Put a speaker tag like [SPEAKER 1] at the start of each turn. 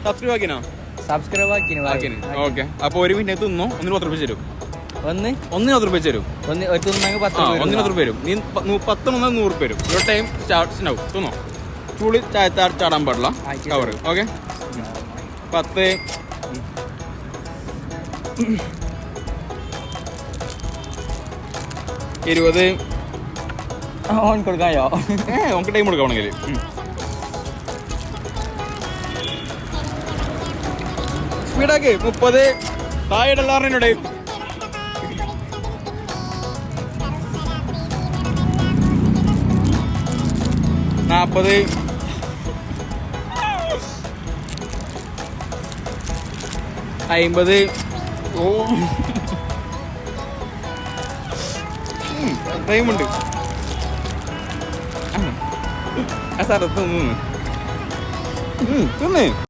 [SPEAKER 1] Subscribe ആക്കിനോ?
[SPEAKER 2] Subscribe ആക്കിന്.
[SPEAKER 1] Okay. അപ്പോൾ 1 minute തിന്നോ, ഒന്നിന് 10 രൂപ തരും. ഒന്നിന് 10 രൂപ തരും. ഒന്നിന് 10 രൂപ തരും. നീ 10 100 രൂപ തരും. Your time starts now. തിന്നോ. ചൂട് ചാടാൻ പാടില്ല. കവർ. ഓക്കെ. 10 20
[SPEAKER 2] ഓൺ കൊടുക്കായോ?
[SPEAKER 1] നമുക്ക് ടൈം കൊടുക്കണമെങ്കിൽ സ്പീഡാക്കി. 30 താഴെ എല്ലാവരുടെ 40 50. ഓ ടൈമുണ്ട്. ആ സാർ തിന്ന്